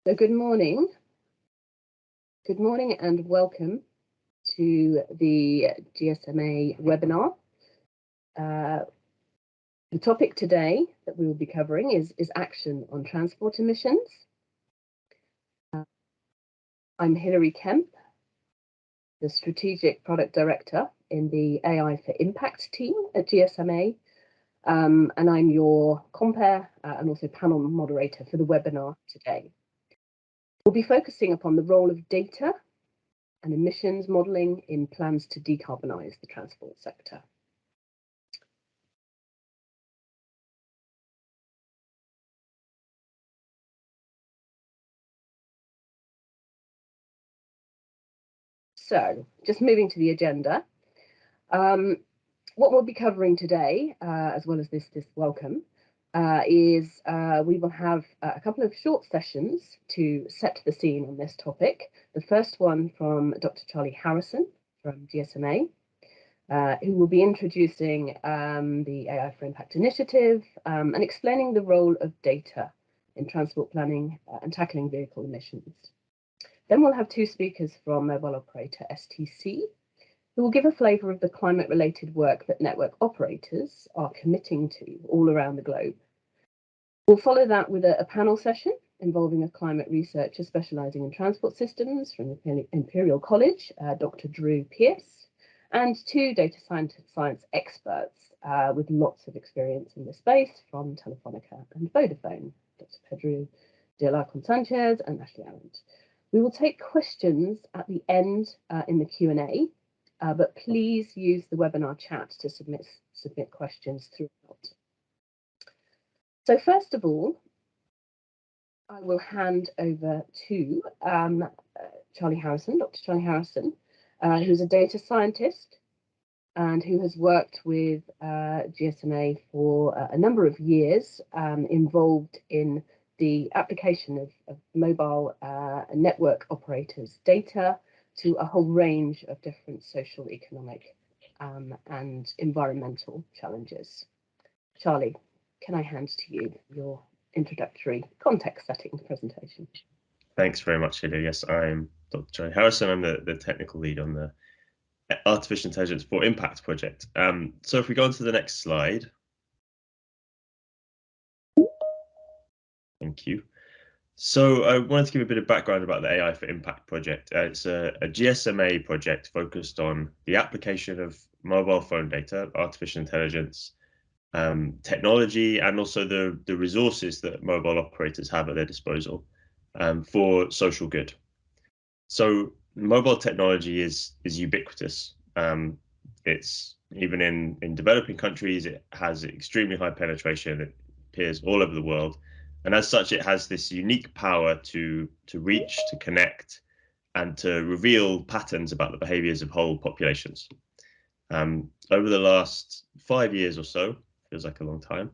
So good morning. Good morning and welcome to the GSMA webinar. The topic today that we will be covering is action on transport emissions. I'm Hilary Kemp, the Strategic Product Director in the AI for Impact team at GSMA, and I'm your compere and also panel moderator for the webinar today. We'll be focusing upon the role of data and emissions modelling in plans to decarbonise the transport sector. So, just moving to the agenda, what we'll be covering today, as well as this welcome, is we will have a couple of short sessions to set the scene on this topic. The first one from Dr. Charlie Harrison from GSMA, who will be introducing the AI for Impact initiative and explaining the role of data in transport planning and tackling vehicle emissions. Then we'll have two speakers from mobile operator STC, who will give a flavour of the climate-related work that network operators are committing to all around the globe. We'll follow that with a panel session involving a climate researcher specialising in transport systems from the Imperial College, Dr. Drew Pearce, and two data science experts with lots of experience in this space from Telefonica and Vodafone, Dr. Pedro de la Sanchez and Ashley Arendt. We will take questions at the end in the Q&A, but please use the webinar chat to submit questions throughout. So first of all, I will hand over to Charlie Harrison, Dr. Charlie Harrison, who's a data scientist and who has worked with GSMA for a number of years, involved in the application of mobile network operators' data to a whole range of different social, economic, and environmental challenges. Charlie, can I hand to you your introductory context-setting presentation? Thanks very much, Hilary. Yes, I'm Dr. Charlie Harrison. I'm the technical lead on the Artificial Intelligence for Impact project. So if we go on to the next slide. Thank you. So I wanted to give a bit of background about the AI for Impact project. It's a GSMA project focused on the application of mobile phone data, artificial intelligence, technology, and also the resources that mobile operators have at their disposal for social good. So mobile technology is ubiquitous. It's even in developing countries, it has extremely high penetration. It appears all over the world. And as such, it has this unique power to reach, to connect, and to reveal patterns about the behaviors of whole populations. Over the last 5 years or so, feels like a long time,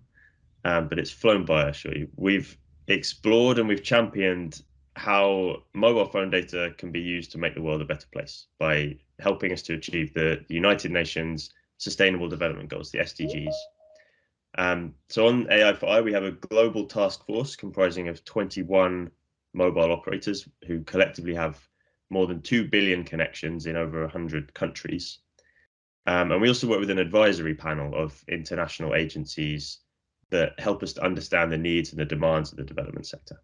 but it's flown by, I assure you. We've explored and we've championed how mobile phone data can be used to make the world a better place by helping us to achieve the United Nations Sustainable Development Goals, the SDGs. So on AI for I, we have a global task force comprising of 21 mobile operators who collectively have more than 2 billion connections in over 100 countries. And we also work with an advisory panel of international agencies that help us to understand the needs and the demands of the development sector.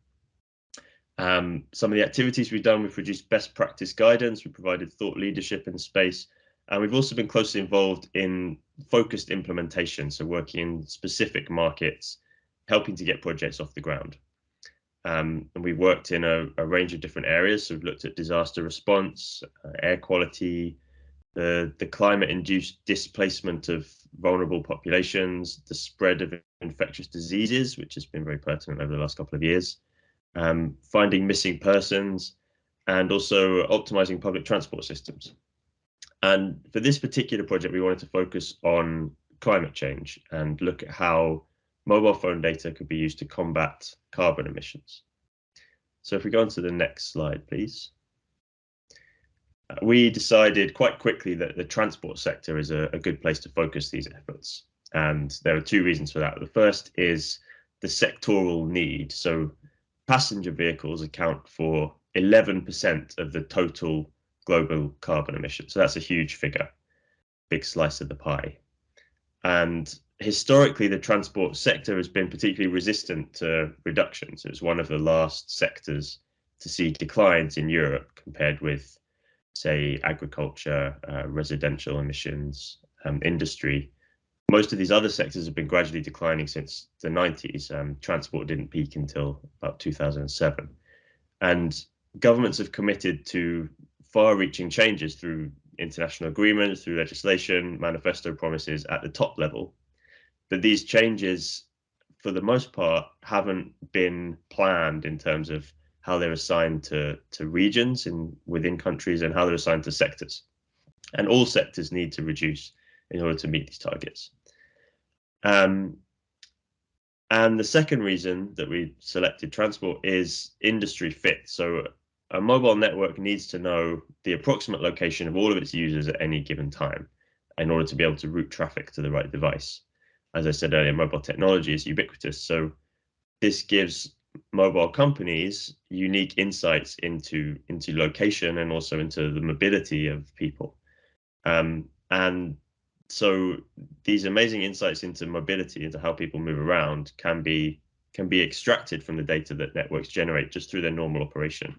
Some of the activities we've done, we've produced best practice guidance, we've provided thought leadership in space, and we've also been closely involved in focused implementation, so working in specific markets, helping to get projects off the ground. And we've worked in a range of different areas. So we've looked at disaster response, air quality, the climate-induced displacement of vulnerable populations, the spread of infectious diseases, which has been very pertinent over the last couple of years, finding missing persons, and also optimizing public transport systems. And for this particular project, we wanted to focus on climate change and look at how mobile phone data could be used to combat carbon emissions. So if we go on to the next slide, please. We decided quite quickly that the transport sector is a good place to focus these efforts. And there are two reasons for that. The first is the sectoral need. So passenger vehicles account for 11% of the total global carbon emissions. So that's a huge figure, big slice of the pie. And historically, the transport sector has been particularly resistant to reductions. It was one of the last sectors to see declines in Europe compared with, say, agriculture, residential emissions, industry. Most of these other sectors have been gradually declining since the 90s. Transport didn't peak until about 2007. And governments have committed to far-reaching changes through international agreements, through legislation, manifesto promises at the top level. But these changes, for the most part, haven't been planned in terms of how they're assigned to regions within countries and how they're assigned to sectors. And all sectors need to reduce in order to meet these targets. And the second reason that we selected transport is industry fit. So a mobile network needs to know the approximate location of all of its users at any given time in order to be able to route traffic to the right device. As I said earlier, mobile technology is ubiquitous. So this gives mobile companies unique insights into location and also into the mobility of people. And so these amazing insights into mobility, into how people move around, can be extracted from the data that networks generate just through their normal operation.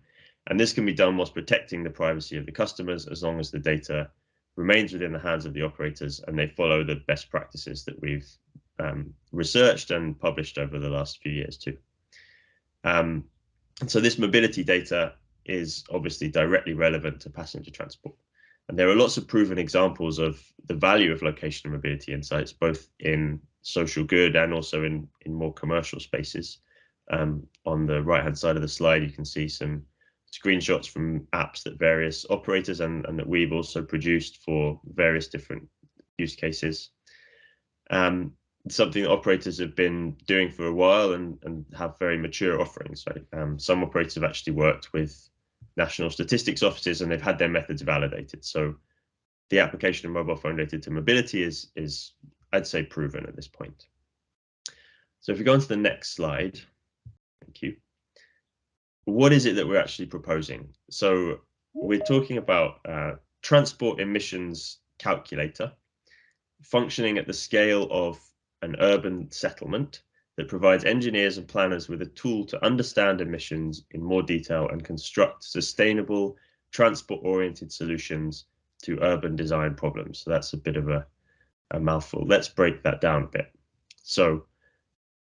And this can be done whilst protecting the privacy of the customers, as long as the data remains within the hands of the operators and they follow the best practices that we've researched and published over the last few years too. And so this mobility data is obviously directly relevant to passenger transport. And there are lots of proven examples of the value of location and mobility insights, both in social good and also in more commercial spaces. On the right-hand side of the slide, you can see some screenshots from apps that various operators and that we've also produced for various different use cases. Something that operators have been doing for a while and have very mature offerings. Right? Some operators have actually worked with national statistics offices and they've had their methods validated. So the application of mobile phone data to mobility is I'd say proven at this point. So if we go on to the next slide, thank you. What is it that we're actually proposing? So we're talking about transport emissions calculator functioning at the scale of an urban settlement that provides engineers and planners with a tool to understand emissions in more detail and construct sustainable transport-oriented solutions to urban design problems. So that's a bit of a mouthful. Let's break that down a bit. So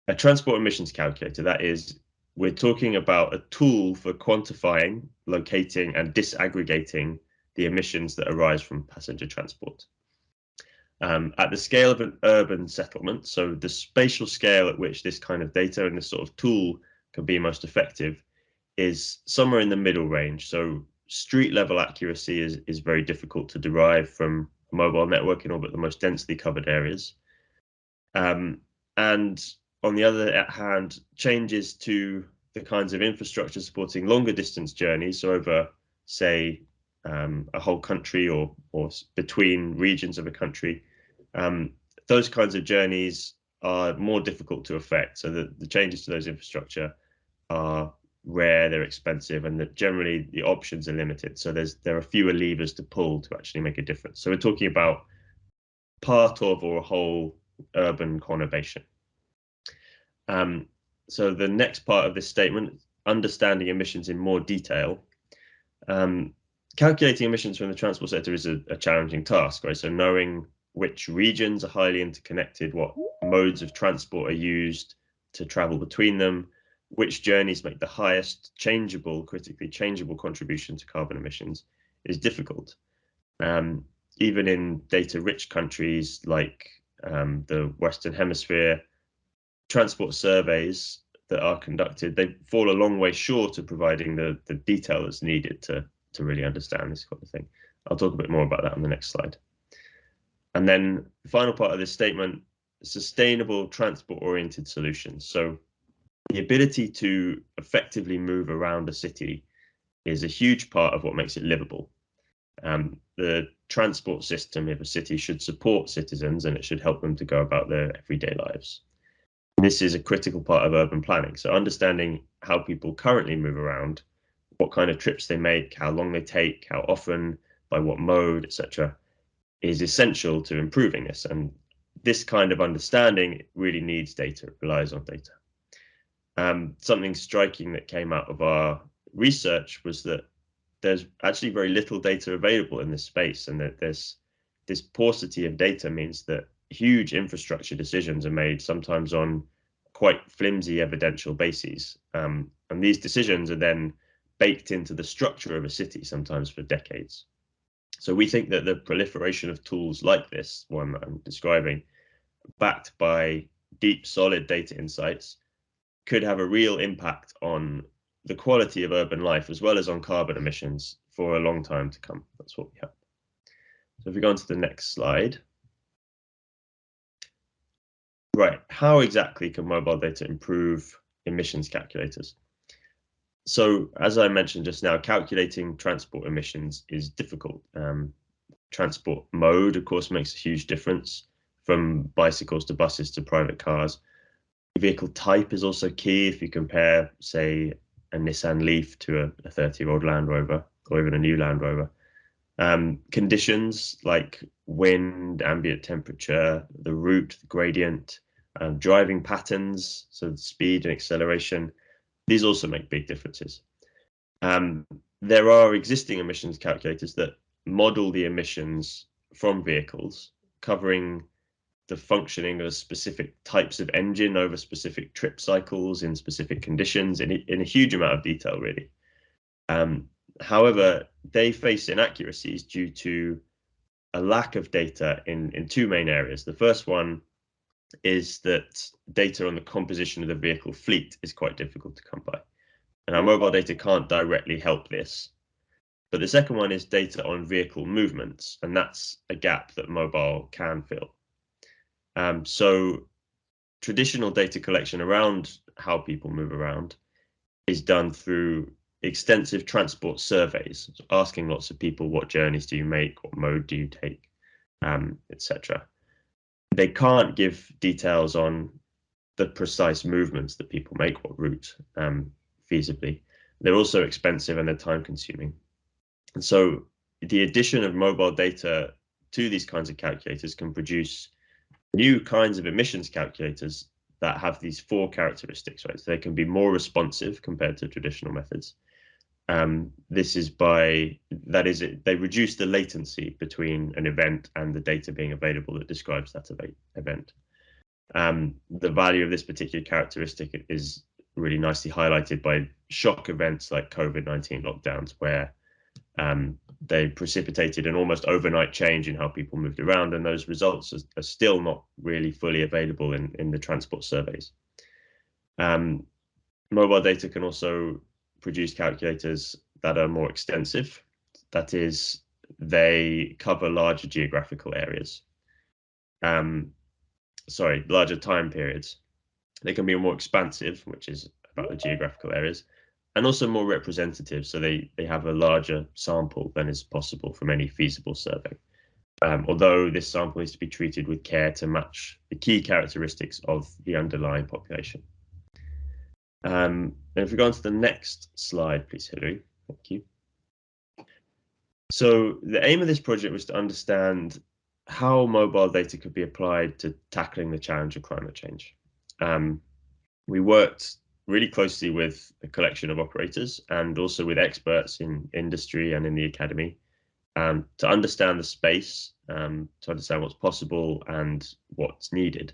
a transport emissions calculator, that is, we're talking about a tool for quantifying, locating, and disaggregating the emissions that arise from passenger transport. At the scale of an urban settlement, so the spatial scale at which this kind of data and this sort of tool can be most effective is somewhere in the middle range. So street level accuracy is very difficult to derive from a mobile network in all but the most densely covered areas. And on the other hand, changes to the kinds of infrastructure supporting longer distance journeys, so over, say, a whole country or between regions of a country, those kinds of journeys are more difficult to affect. So the changes to those infrastructure are rare, they're expensive, and that generally the options are limited. So there are fewer levers to pull to actually make a difference. So we're talking about part of or a whole urban conurbation. So the next part of this statement, understanding emissions in more detail. Calculating emissions from the transport sector is a challenging task, right? So knowing which regions are highly interconnected, what modes of transport are used to travel between them, which journeys make the highest critically changeable contribution to carbon emissions is difficult. Even in data-rich countries like the Western Hemisphere, transport surveys that are conducted, they fall a long way short of providing the detail that's needed to really understand this kind of thing. I'll talk a bit more about that on the next slide. And then the final part of this statement, sustainable transport-oriented solutions. So the ability to effectively move around a city is a huge part of what makes it livable. The transport system of a city should support citizens and it should help them to go about their everyday lives. This is a critical part of urban planning. So understanding how people currently move around, what kind of trips they make, how long they take, how often, by what mode, etc., is essential to improving this. And this kind of understanding really needs data, it relies on data. Something striking that came out of our research was that there's actually very little data available in this space, and that this paucity of data means that huge infrastructure decisions are made sometimes on quite flimsy evidential bases. And these decisions are then baked into the structure of a city, sometimes for decades. So we think that the proliferation of tools like this one that I'm describing, backed by deep, solid data insights, could have a real impact on the quality of urban life as well as on carbon emissions for a long time to come. That's what we hope. So if we go on to the next slide. Right, how exactly can mobile data improve emissions calculators? So as I mentioned just now, calculating transport emissions is difficult. Transport mode, of course, makes a huge difference, from bicycles to buses to private cars. Vehicle type is also key. If you compare, say, a Nissan Leaf to a 30-year-old Land Rover, or even a new Land Rover. Conditions like wind, ambient temperature, the route, the gradient, driving patterns, so the speed and acceleration, these also make big differences. There are existing emissions calculators that model the emissions from vehicles, covering the functioning of specific types of engine over specific trip cycles in specific conditions in a huge amount of detail, really. However, they face inaccuracies due to a lack of data in two main areas. The first one is that data on the composition of the vehicle fleet is quite difficult to come by, and our mobile data can't directly help this. But the second one is data on vehicle movements, and that's a gap that mobile can fill. So traditional data collection around how people move around is done through extensive transport surveys, so asking lots of people, what journeys do you make, what mode do you take, etc. They can't give details on the precise movements that people make, what route, feasibly. They're also expensive and they're time consuming. And so the addition of mobile data to these kinds of calculators can produce new kinds of emissions calculators that have these four characteristics, right? So they can be more responsive compared to traditional methods. This is they reduce the latency between an event and the data being available that describes that event. The value of this particular characteristic is really nicely highlighted by shock events like COVID-19 lockdowns, where they precipitated an almost overnight change in how people moved around, and those results are still not really fully available in the transport surveys. Mobile data can also produce calculators that are more extensive. That is, they cover larger geographical areas. Larger time periods. They can be more expansive, which is about the geographical areas, and also more representative, so they have a larger sample than is possible from any feasible survey. Although this sample needs to be treated with care to match the key characteristics of the underlying population. And if we go on to the next slide, please, Hilary. Thank you. So the aim of this project was to understand how mobile data could be applied to tackling the challenge of climate change. We worked really closely with a collection of operators and also with experts in industry and in the academy to understand the space, to understand what's possible and what's needed.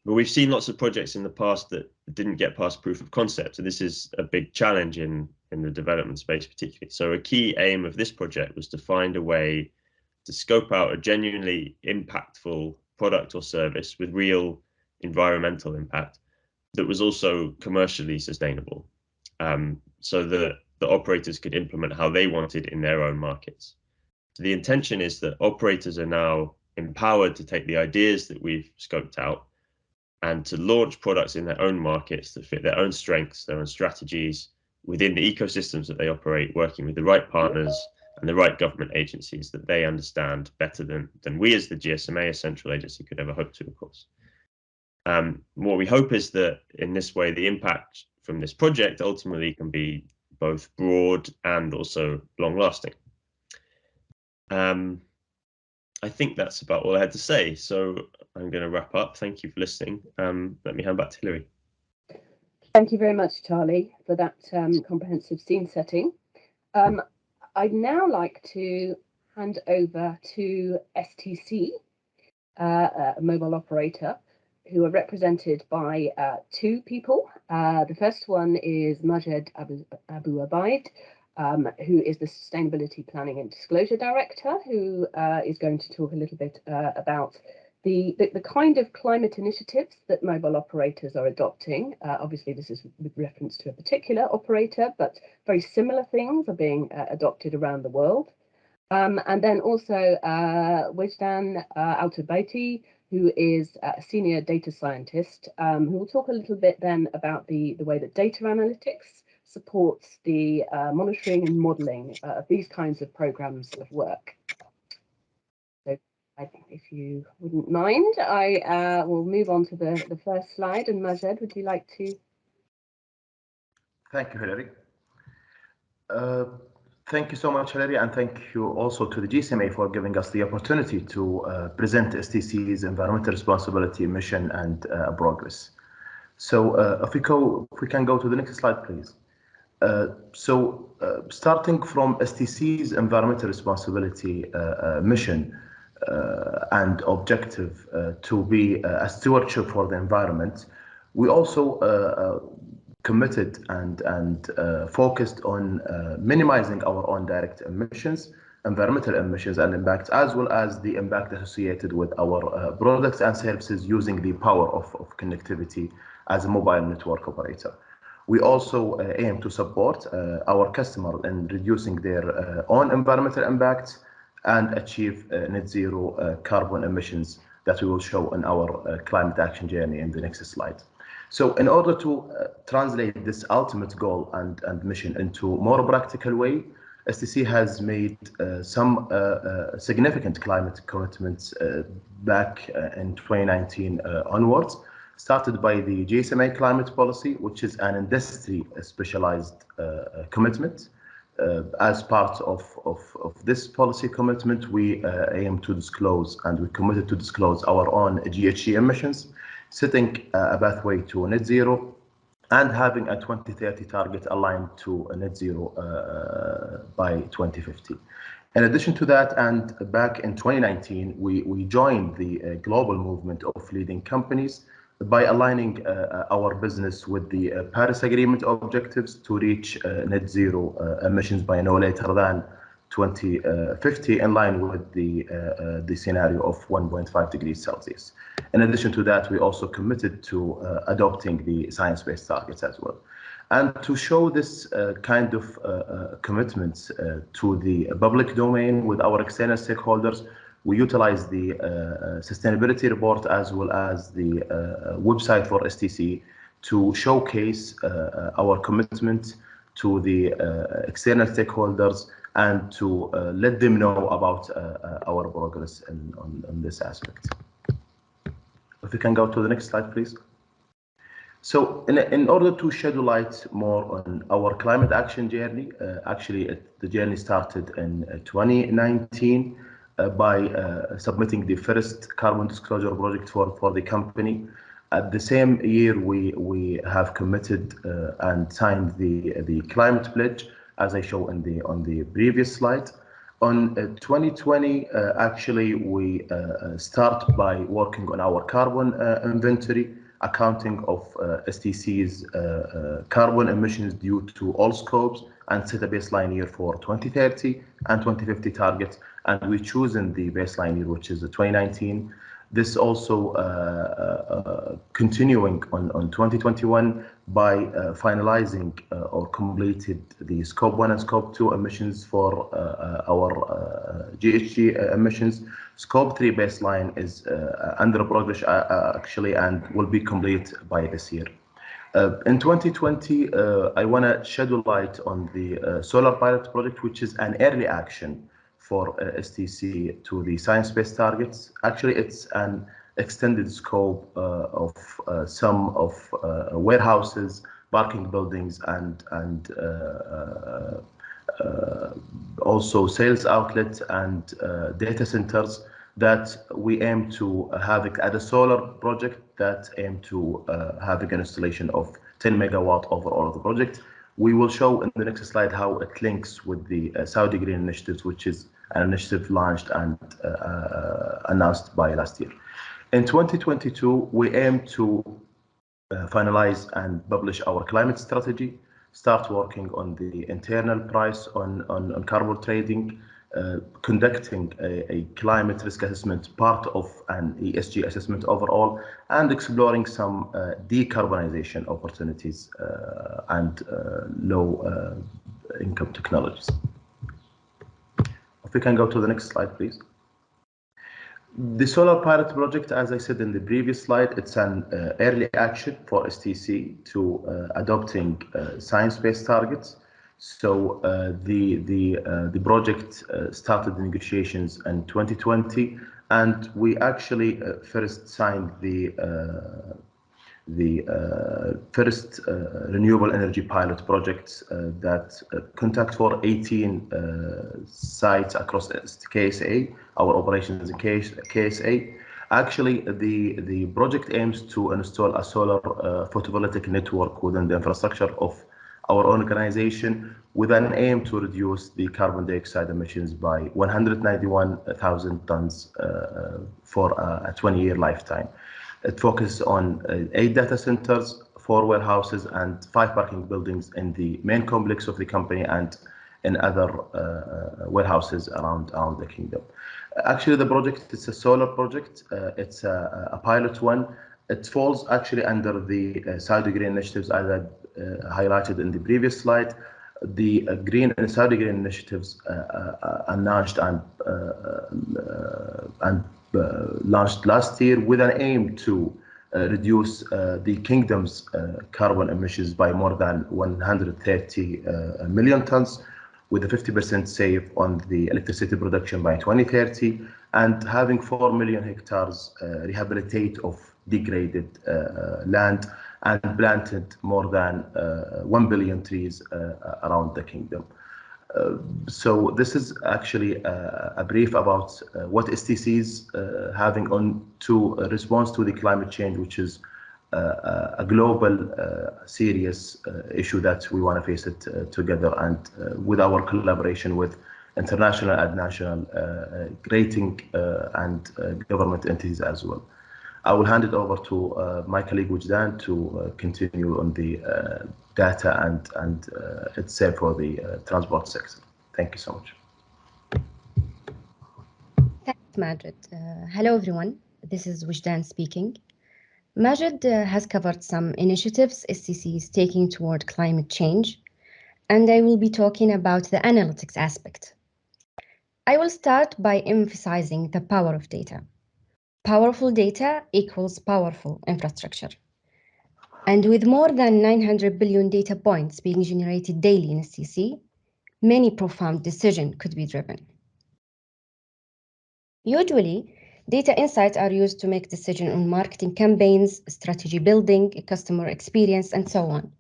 But we've seen lots of projects in the past that didn't get past proof of concept. So this is a big challenge in the development space particularly. So a key aim of this project was to find a way to scope out a genuinely impactful product or service with real environmental impact that was also commercially sustainable, so that the operators could implement how they wanted in their own markets. So the intention is that operators are now empowered to take the ideas that we've scoped out and to launch products in their own markets that fit their own strengths, their own strategies, within the ecosystems that they operate, working with the right partners and the right government agencies that they understand better than we as the GSMA, a central agency, could ever hope to, of course. What we hope is that in this way, the impact from this project ultimately can be both broad and also long-lasting. I think that's about all I had to say, so I'm going to wrap up. Thank you for listening. Let me hand back to Hilary. Thank you very much, Charlie, for that comprehensive scene setting. I'd now like to hand over to STC, a mobile operator, who are represented by two people. The first one is Majed Abu Abaid, who is the Sustainability Planning and Disclosure Director, who is going to talk a little bit about the kind of climate initiatives that mobile operators are adopting. Obviously, this is with reference to a particular operator, but very similar things are being adopted around the world. And then also Wejdan Altabaiti, who is a senior data scientist, who will talk a little bit then about the way that data analytics supports the monitoring and modeling of these kinds of programs of work. So if you wouldn't mind, I will move on to the first slide. And Majed, would you like to? Thank you, Hilary. Thank you so much, Hilary, and thank you also to the GSMA for giving us the opportunity to present STC's environmental responsibility mission and progress. So if we can go to the next slide, please. Starting from STC's environmental responsibility mission and objective to be a stewardship for the environment, we also committed and focused on minimizing our own direct emissions, environmental emissions and impacts, as well as the impact associated with our products and services using the power of connectivity as a mobile network operator. We also aim to support our customers in reducing their own environmental impacts and achieve net zero carbon emissions that we will show in our climate action journey in the next slide. So in order to translate this ultimate goal and mission into a more practical way, STC has made some significant climate commitments back in 2019 onwards, started by the GSMA climate policy, which is an industry specialized commitment. As part of this policy commitment, we aim to disclose, and we committed to disclose our own GHG emissions, setting a pathway to net zero and having a 2030 target aligned to a net zero by 2050. In addition to that, and back in 2019, we joined the global movement of leading companies by aligning our business with the Paris Agreement objectives to reach net zero emissions by no later than 2050, in line with the scenario of 1.5 degrees Celsius. In addition to that, we also committed to adopting the science-based targets as well. And to show this kind of commitments to the public domain with our external stakeholders, we utilize the sustainability report as well as the website for STC to showcase our commitment to the external stakeholders and to let them know about our progress on this aspect. If we can go to the next slide, please. So in order to shed light more on our climate action journey, the journey started in 2019 by submitting the first carbon disclosure project for the company. At the same year, we have committed and signed the climate pledge, as I show on the previous slide. On 2020, actually, we start by working on our carbon inventory, accounting of STC's carbon emissions due to all scopes, and set a baseline year for 2030 and 2050 targets. And we chosen the baseline year, which is 2019. This also continuing on 2021 by finalizing or completed the scope 1 and scope 2 emissions for our GHG emissions. Scope 3 baseline is under progress actually, and will be complete by this year. In 2020, I want to shed light on the solar pilot project, which is an early action for STC to the science-based targets. Actually, it's extended scope of some of warehouses, parking buildings, and also sales outlets and data centers that we aim to have it at a solar project that aim to having an installation of 10 megawatt over all of the project. We will show in the next slide how it links with the Saudi Green Initiatives, which is an initiative launched and announced by last year. In 2022, we aim to finalize and publish our climate strategy, start working on the internal price on carbon trading, conducting a climate risk assessment, part of an ESG assessment overall, and exploring some decarbonization opportunities and low income technologies. If we can go to the next slide, please. The solar pilot project, as I said in the previous slide, it's an early action for STC to adopting science-based targets. So the project started the negotiations in 2020, and we actually first signed the first renewable energy pilot projects that conduct for 18 sites across KSA, our operations in KSA. Actually, the project aims to install a solar photovoltaic network within the infrastructure of our organization with an aim to reduce the carbon dioxide emissions by 191,000 tons for a 20-year lifetime. It focuses on 8 data centers, 4 warehouses, and 5 parking buildings in the main complex of the company and in other warehouses around the kingdom. Actually, the project is a solar project. It's a pilot one. It falls actually under the Saudi Green Initiatives, as I highlighted in the previous slide. The Green and Saudi Green Initiatives announced and launched last year with an aim to reduce the kingdom's carbon emissions by more than 130 million tons, with a 50% save on the electricity production by 2030, and having 4 million hectares rehabilitate of degraded land and planted more than 1 billion trees around the kingdom. So this is actually a brief about what STCs having on to response to the climate change, which is a global serious issue that we want to face it together, and with our collaboration with international and national rating and government entities as well. I will hand it over to my colleague Wujdan to continue on the data and itself for the transport sector. Thank you so much. Thanks, Majid. Hello, everyone. This is Wujdan speaking. Majid has covered some initiatives SCC is taking toward climate change, and I will be talking about the analytics aspect. I will start by emphasizing the power of data. Powerful data equals powerful infrastructure. And with more than 900 billion data points being generated daily in SCC, many profound decisions could be driven. Usually, data insights are used to make decisions on marketing campaigns, strategy building, customer experience, and so on.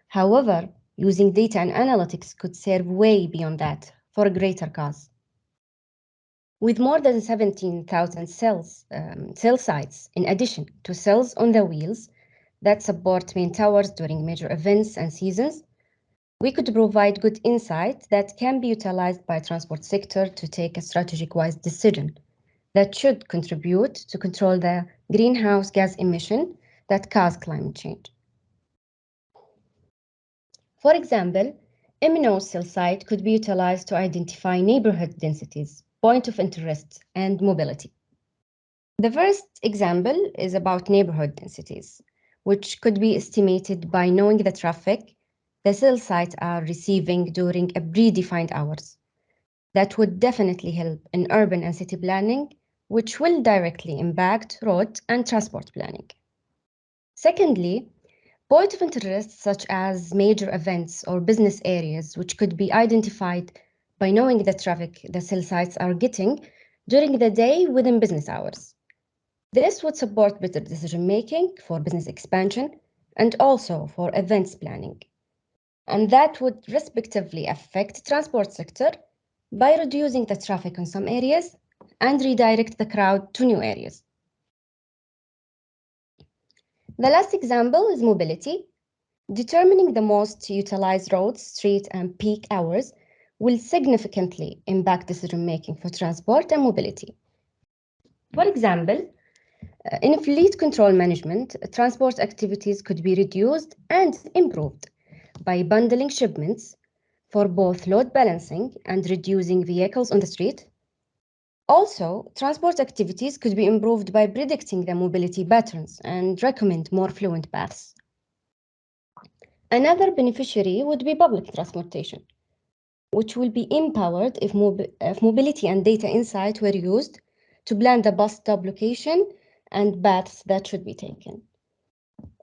However, using data and analytics could serve way beyond that for a greater cause. With more than 17,000 cell sites, in addition to cells on the wheels that support main towers during major events and seasons, we could provide good insight that can be utilized by the transport sector to take a strategic-wise decision that should contribute to control the greenhouse gas emission that cause climate change. For example, MNO cell site could be utilized to identify neighborhood densities, point of interest, and mobility. The first example is about neighborhood densities, which could be estimated by knowing the traffic the cell sites are receiving during a predefined hours. That would definitely help in urban and city planning, which will directly impact road and transport planning. Secondly, point of interest such as major events or business areas, which could be identified by knowing the traffic the cell sites are getting during the day within business hours. This would support better decision-making for business expansion and also for events planning. And that would respectively affect the transport sector by reducing the traffic in some areas and redirect the crowd to new areas. The last example is mobility. Determining the most utilized roads, street, and peak hours will significantly impact decision-making for transport and mobility. For example, in fleet control management, transport activities could be reduced and improved by bundling shipments for both load balancing and reducing vehicles on the street. Also, transport activities could be improved by predicting the mobility patterns and recommend more fluent paths. Another beneficiary would be public transportation, which will be empowered if mobility and data insight were used to plan the bus stop location and paths that should be taken.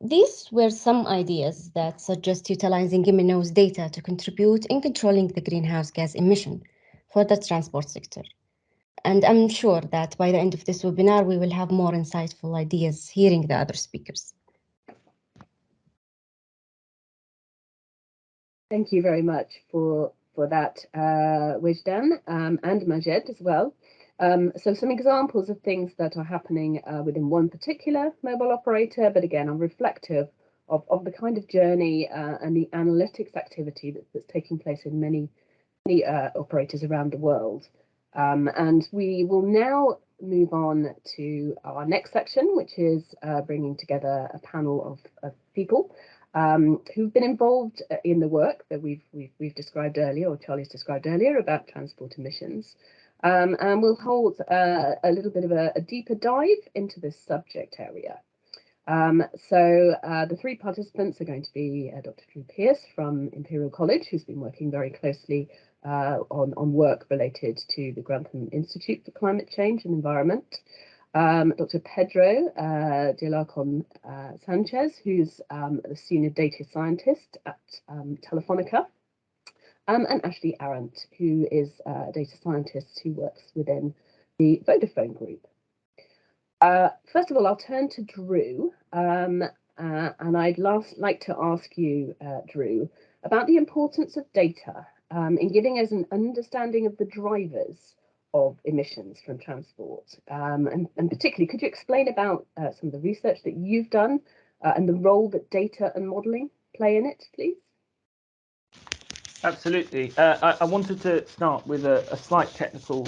These were some ideas that suggest utilizing MNO's data to contribute in controlling the greenhouse gas emission for the transport sector. And I'm sure that by the end of this webinar, we will have more insightful ideas hearing the other speakers. Thank you very much for that, Wijdan, and Majed as well. So some examples of things that are happening within one particular mobile operator, but again, are reflective of the kind of journey and the analytics activity that's taking place in many operators around the world. And we will now move on to our next section, which is bringing together a panel of people who've been involved in the work that we've described earlier, or Charlie's described earlier, about transport emissions. And we'll hold a little bit of a deeper dive into this subject area. So the three participants are going to be Dr. Drew Pearce from Imperial College, who's been working very closely on work related to the Grantham Institute for Climate Change and Environment. Dr. Pedro de Alarcon Sanchez, who's a senior data scientist at Telefonica, and Ashley Arendt, who is a data scientist who works within the Vodafone group. First of all, I'll turn to Drew, and I'd like to ask you, Drew, about the importance of data in giving us an understanding of the drivers of emissions from transport. And particularly, could you explain about some of the research that you've done and the role that data and modelling play in it, please? Absolutely. I wanted to start with a slight technical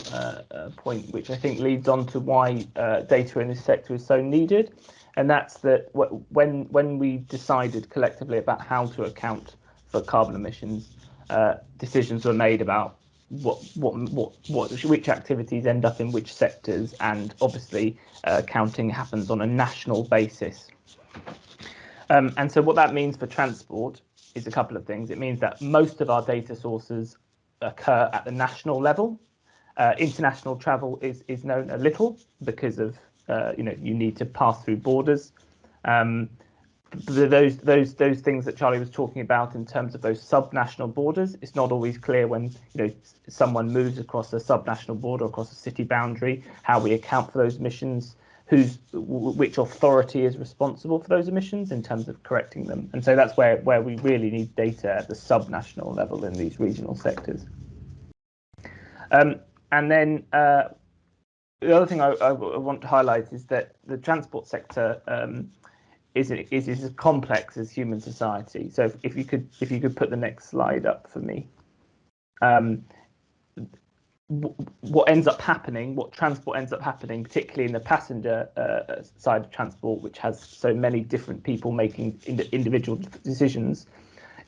point, which I think leads on to why data in this sector is so needed. And that's that when we decided collectively about how to account for carbon emissions, decisions were made about which activities end up in which sectors, and obviously counting happens on a national basis. And so what that means for transport is a couple of things. It means that most of our data sources occur at the national level. International travel is known a little because of you need to pass through borders. Those things that Charlie was talking about in terms of those subnational borders, it's not always clear when someone moves across a subnational border, across a city boundary, how we account for those emissions, which authority is responsible for those emissions in terms of correcting them. And so that's where we really need data at the subnational level in these regional sectors. And then the other thing I want to highlight is that the transport sector is as complex as human society. So if you could put the next slide up for me. What ends up happening, what transport ends up happening, particularly in the passenger side of transport, which has so many different people making individual decisions,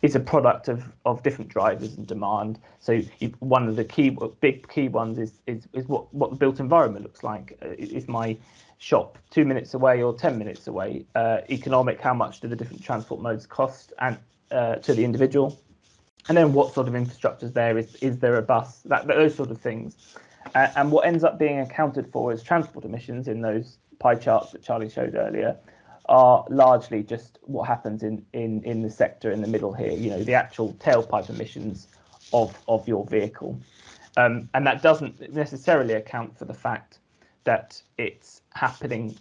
is a product of different drivers and demand. So one of the big key ones is what the built environment looks like. Is my shop 2 minutes away or 10 minutes away? Economic, how much do the different transport modes cost and to the individual? And then what sort of infrastructure is there? Is there a bus? Those sort of things. And what ends up being accounted for as transport emissions in those pie charts that Charlie showed earlier are largely just what happens in the sector in the middle here, the actual tailpipe emissions of your vehicle. And that doesn't necessarily account for the fact that it's happening,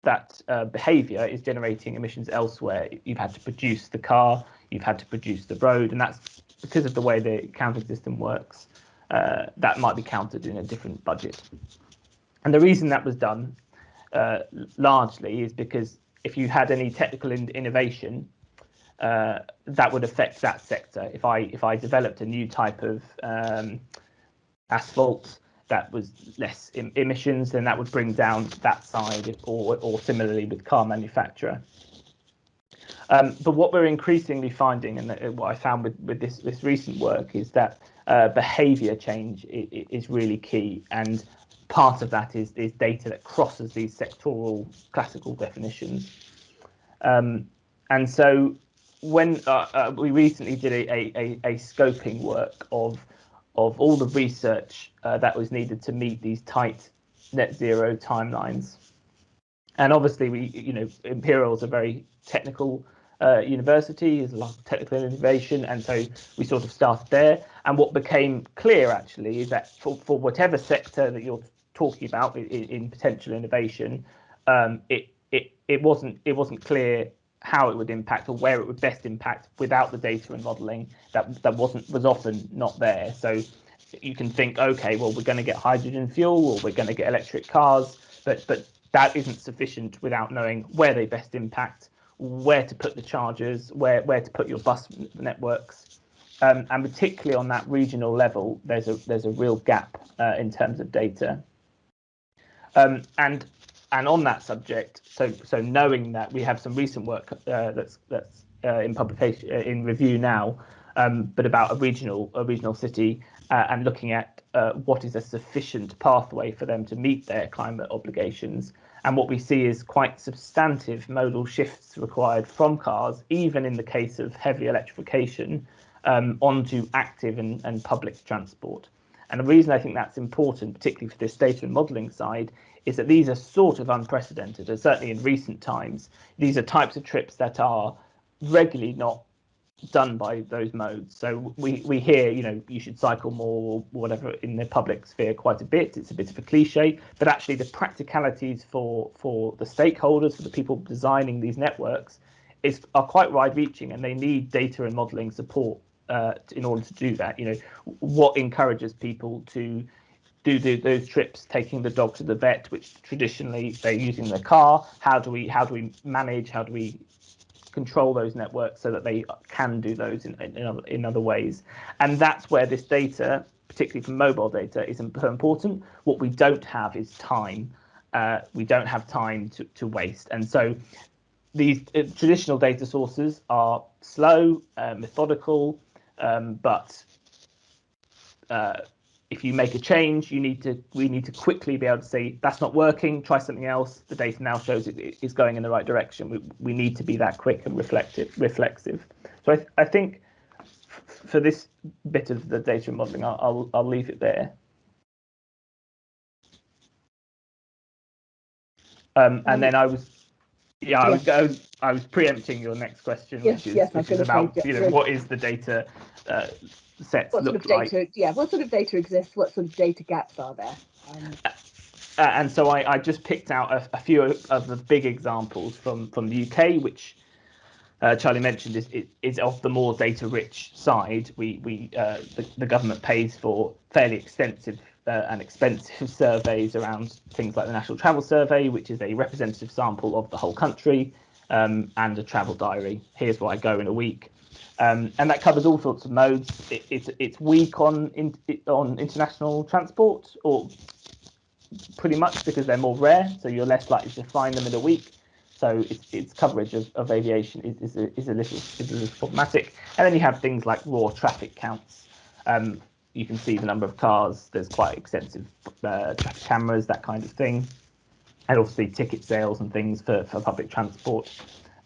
that behavior is generating emissions elsewhere. You've had to produce the car, you've had to produce the road, and that's because of the way the accounting system works. That might be counted in a different budget. And the reason that was done largely is because if you had any technical innovation, that would affect that sector. If I developed a new type of asphalt that was less emissions, then that would bring down that side, or similarly with car manufacturer. But what we're increasingly finding, and what I found with this recent work, is that behavior change is really key, and part of that is data that crosses these sectoral classical definitions. And so when we recently did a scoping work of all the research that was needed to meet these tight net zero timelines, and obviously Imperial is a very technical university, there's a lot of technical innovation, and so we sort of started there. And what became clear actually is that for whatever sector that you're talking about in potential innovation, it wasn't clear how it would impact or where it would best impact without the data and modelling that was often not there. So you can think, okay, well, we're going to get hydrogen fuel, or we're going to get electric cars, but that isn't sufficient without knowing where they best impact, where to put the chargers, where to put your bus networks, and particularly on that regional level, there's a real gap in terms of data. And on that subject, so knowing that we have some recent work that's in publication, in review now, but about a regional city, and looking at what is a sufficient pathway for them to meet their climate obligations. And what we see is quite substantive modal shifts required from cars, even in the case of heavy electrification, onto active and public transport. And the reason I think that's important, particularly for this data and modelling side, is that these are sort of unprecedented, and certainly in recent times, these are types of trips that are regularly not done by those modes. So we hear, you should cycle more or whatever in the public sphere quite a bit. It's a bit of a cliche, but actually the practicalities for the stakeholders, for the people designing these networks, are quite wide-reaching, and they need data and modelling support in order to do that. What encourages people to do those trips, taking the dog to the vet, which traditionally they're using their car? How do we manage? How do we control those networks so that they can do those in other ways? And that's where this data, particularly from mobile data, is important. What we don't have is time. We don't have time to waste, and so these traditional data sources are slow, methodical, but if you make a change, we need to quickly be able to say that's not working, try something else. The data now shows it is going in the right direction. We need to be that quick and reflexive. So I think for this bit of the data modeling, I'll leave it there. And then I was preempting your next question, which is about what is the data sets look like. What sort of data exists? What sort of data gaps are there? And so I just picked out a few of the big examples from the UK, which Charlie mentioned is of the more data-rich side. The government pays for fairly extensive and expensive surveys around things like the National Travel Survey, which is a representative sample of the whole country, and a travel diary. Here's where I go in a week. And that covers all sorts of modes. It's weak on international transport, or pretty much, because they're more rare, so you're less likely to find them in a week. So its coverage of aviation is a little problematic. And then you have things like raw traffic counts. You can see the number of cars. There's quite extensive traffic cameras, that kind of thing, and obviously ticket sales and things for public transport.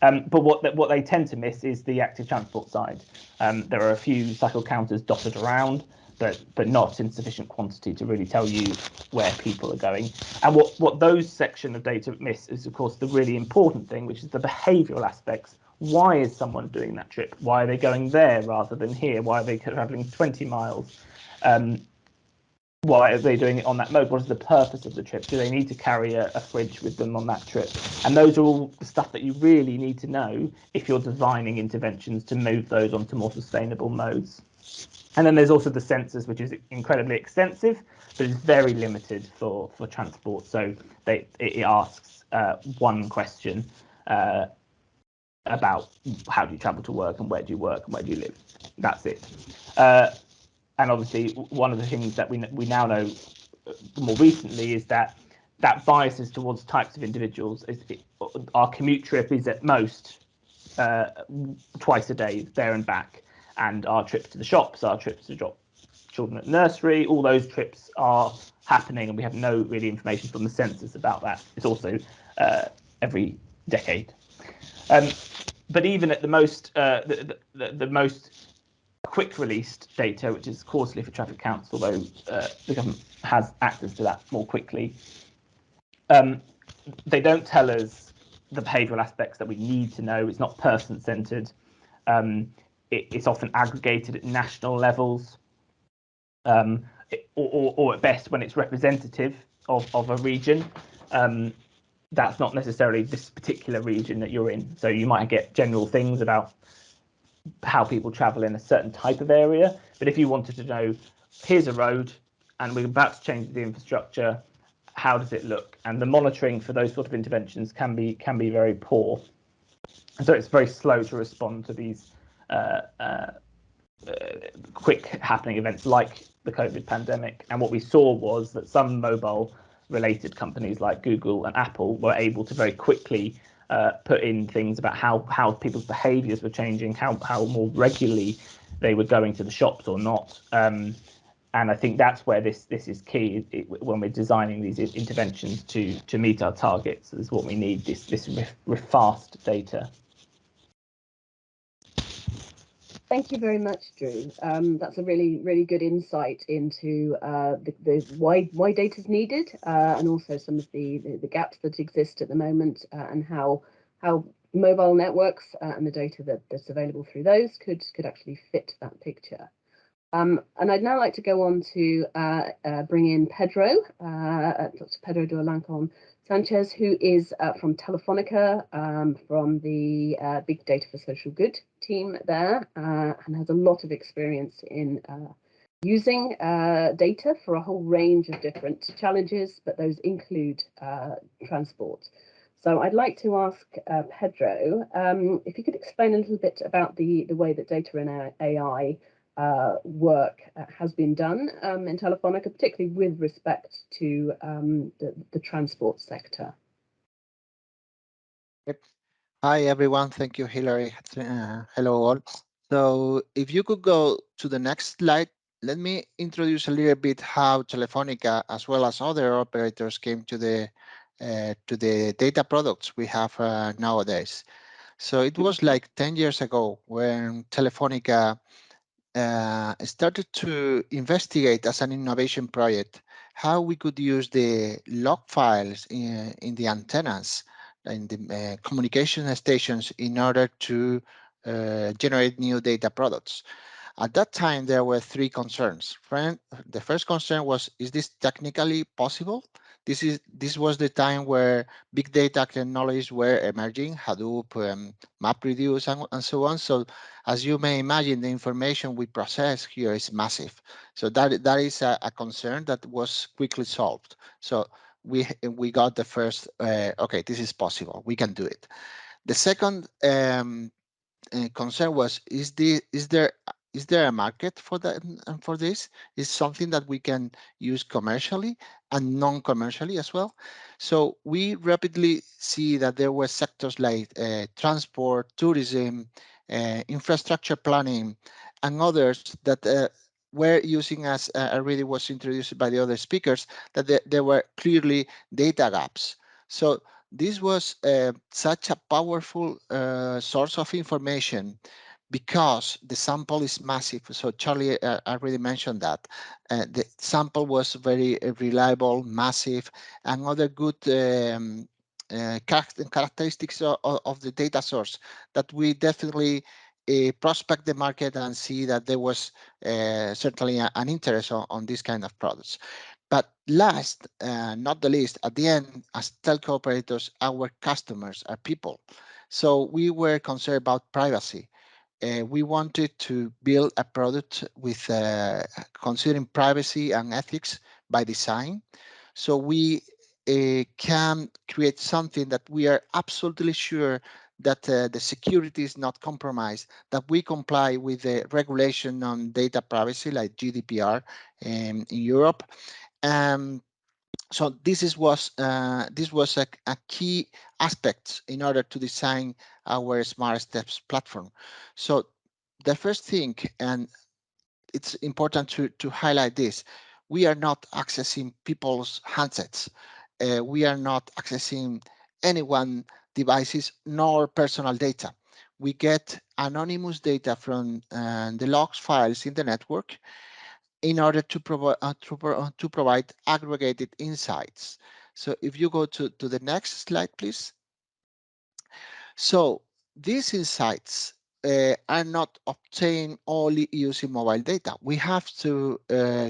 But what they tend to miss is the active transport side. There are a few cycle counters dotted around, but not in sufficient quantity to really tell you where people are going. And what those section of data miss is, of course, the really important thing, which is the behavioural aspects. Why is someone doing that trip? Why are they going there rather than here? Why are they travelling 20 miles? why are they doing it on that mode? What is the purpose of the trip? Do they need to carry a fridge with them on that trip? And those are all the stuff that you really need to know if you're designing interventions to move those onto more sustainable modes. And then there's also the sensors, which is incredibly extensive, but it's very limited for transport. So it asks one question about how do you travel to work and where do you work and where do you live. That's it. And obviously, one of the things that we now know more recently is that biases towards types of individuals. Our commute trip is at most twice a day, there and back. And our trips to the shops, our trips to drop children at nursery, all those trips are happening, and we have no really information from the census about that. It's also every decade. But even at the most the most quick released data, which is quarterly for traffic counts, although the government has access to that more quickly, they don't tell us the behavioural aspects that we need to know. It's not person-centred. It's often aggregated at national levels, or at best when it's representative of a region. That's not necessarily this particular region that you're in. So you might get general things about how people travel in a certain type of area. But if you wanted to know, here's a road and we're about to change the infrastructure, how does it look? And the monitoring for those sort of interventions can be very poor. And so it's very slow to respond to these quick happening events like the COVID pandemic. And what we saw was that some mobile related companies like Google and Apple were able to very quickly put in things about how people's behaviors were changing, how more regularly they were going to the shops or not. And I think that's where this is key when we're designing these interventions to meet our targets. Is what we need, this fast data. Thank you very much, Drew. That's a really good insight into the why data is needed, and also some of the gaps that exist at the moment, and how mobile networks and the data that's available through those could actually fit that picture. And I'd now like to go on to bring in Pedro, Dr. Pedro de Alarcón Sanchez, who is from Telefonica, from the Big Data for Social Good team there, and has a lot of experience in using data for a whole range of different challenges, but those include transport. So I'd like to ask Pedro if you could explain a little bit about the way that data and AI work has been done in Telefonica, particularly with respect to the transport sector. Yep. Hi, everyone. Thank you, Hilary. Hello, all. So if you could go to the next slide, let me introduce a little bit how Telefonica, as well as other operators, came to the data products we have nowadays. So it was like 10 years ago when Telefonica started to investigate as an innovation project how we could use the log files in the antennas, in the communication stations, in order to generate new data products. At that time, there were three concerns. The first concern was, is this technically possible? This was the time where big data technologies were emerging, Hadoop, MapReduce, and so on. So as you may imagine, the information we process here is massive. So that is a concern that was quickly solved. So we got the first, okay, this is possible, we can do it. The second concern was, is there a market for that, and for this? Is something that we can use commercially and non-commercially as well? So we rapidly see that there were sectors like transport, tourism, infrastructure planning, and others that were using, as already was introduced by the other speakers, that there were clearly data gaps. So this was such a powerful source of information, because the sample is massive. So Charlie already mentioned that. The sample was very reliable, massive, and other good characteristics of the data source that we definitely prospect the market and see that there was certainly an interest on this kind of products. But last, not the least, at the end, as telco operators, our customers are people. So we were concerned about privacy. We wanted to build a product with considering privacy and ethics by design. So we can create something that we are absolutely sure that the security is not compromised, that we comply with the regulation on data privacy like GDPR in Europe. So this was a key aspect in order to design our Smart Steps platform. So the first thing, and it's important to highlight this, we are not accessing people's handsets. We are not accessing anyone devices nor personal data. We get anonymous data from the logs files in the network in order to provide aggregated insights. So if you go to the next slide, please. So these insights are not obtained only using mobile data. We have to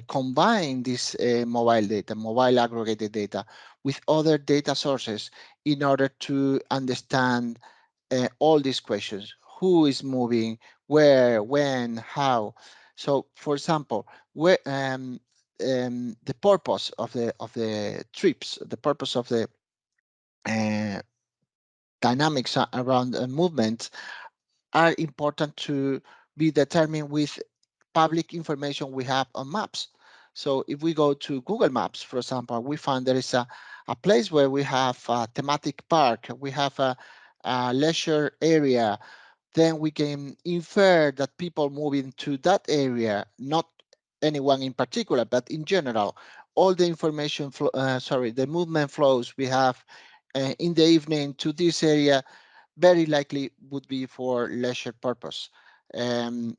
combine this mobile aggregated data, with other data sources in order to understand all these questions. Who is moving, where, when, how? So, for example, where the purpose of the trips, the purpose of the dynamics around movement are important to be determined with public information we have on maps. So if we go to Google Maps, for example, we find there is a place where we have a thematic park, we have a leisure area, then we can infer that people moving to that area, not anyone in particular, but in general, all the information, the movement flows we have in the evening to this area very likely would be for leisure purpose.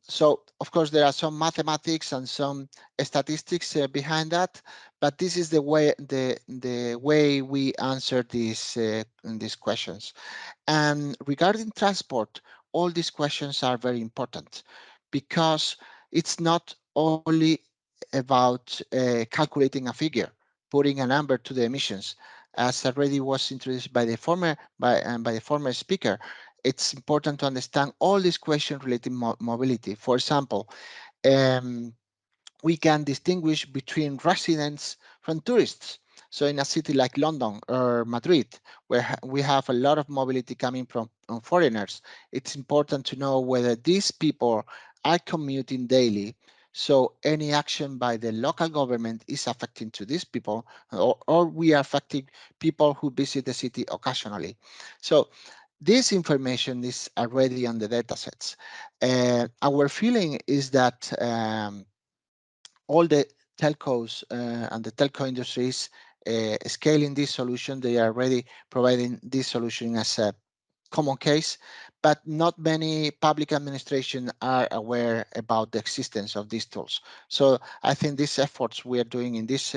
So, of course, there are some mathematics and some statistics behind that, but this is the way we answer these questions. And regarding transport, all these questions are very important because it's not only about calculating a figure, putting a number to the emissions, as already was introduced by the former speaker. It's important to understand all these questions related to mobility. For example, we can distinguish between residents from tourists. So in a city like London or Madrid, where we have a lot of mobility coming from foreigners, it's important to know whether these people are commuting daily. So any action by the local government is affecting to these people, or we are affecting people who visit the city occasionally. So this information is already on the datasets. Our feeling is that all the telcos and the telco industries scaling this solution, they are already providing this solution as a common case, but not many public administration are aware about the existence of these tools. So I think these efforts we are doing in this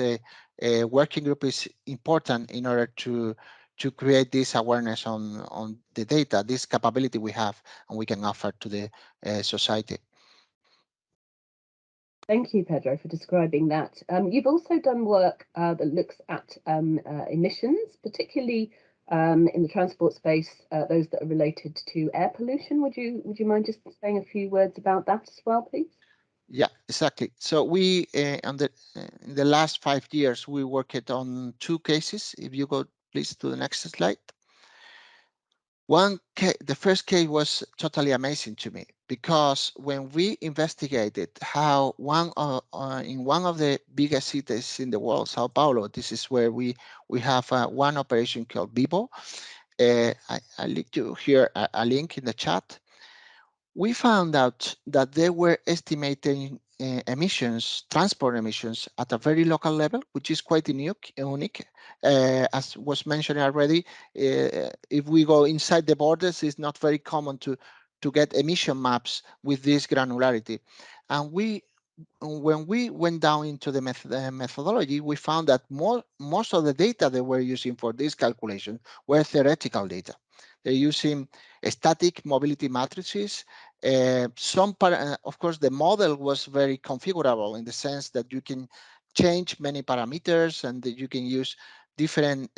working group is important in order to create this awareness on the data, this capability we have and we can offer to the society. Thank you, Pedro, for describing that. You've also done work that looks at emissions, particularly in the transport space, those that are related to air pollution. Would you mind just saying a few words about that as well, please? Yeah, exactly. So we in the last 5 years we worked on 2 cases. If you go please to the next slide. The first case was totally amazing to me because when we investigated how in one of the biggest cities in the world, Sao Paulo, this is where we have one operation called Vivo. I linked you here a link in the chat. We found out that they were estimating transport emissions at a very local level, which is quite unique. As was mentioned already, if we go inside the borders, it's not very common to get emission maps with this granularity. And when we went down into the methodology, we found that most of the data they were using for this calculation were theoretical data. They're using static mobility matrices. Of course, the model was very configurable in the sense that you can change many parameters and that you can use different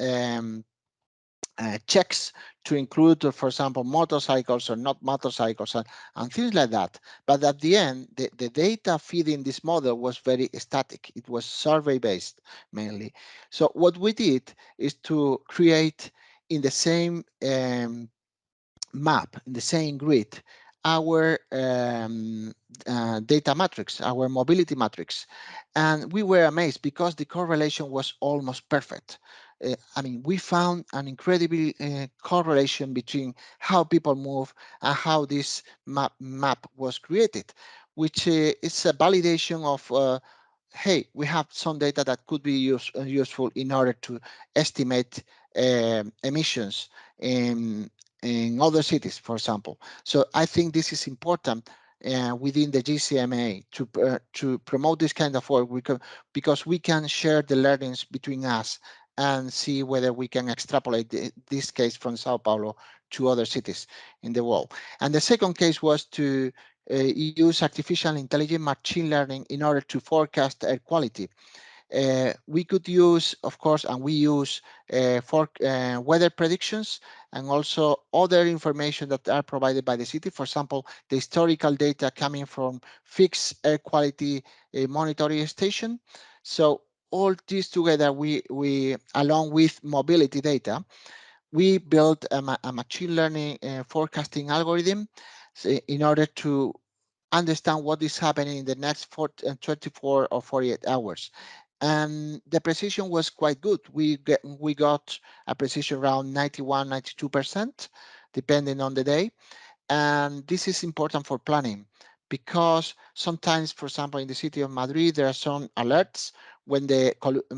checks to include, for example, motorcycles or not motorcycles and things like that. But at the end, the data feeding this model was very static. It was survey based mainly. So what we did is to create in the same map, in the same grid, our data matrix, our mobility matrix. And we were amazed because the correlation was almost perfect. I mean, we found an incredible correlation between how people move and how this map was created, which is a validation of hey, we have some data that could be useful in order to estimate emissions in other cities, for example. So I think this is important within the GCMA to promote this kind of work because we can share the learnings between us and see whether we can extrapolate this case from Sao Paulo to other cities in the world. And the second case was to use artificial intelligence machine learning in order to forecast air quality. We could use, of course, and we use for weather predictions and also other information that are provided by the city. For example, the historical data coming from fixed air quality monitoring station. So all this together, we along with mobility data, we built a machine learning forecasting algorithm in order to understand what is happening in the next 24 or 48 hours. And the precision was quite good. We got a precision around 91, 92%, depending on the day. And this is important for planning because sometimes, for example, in the city of Madrid, there are some alerts when the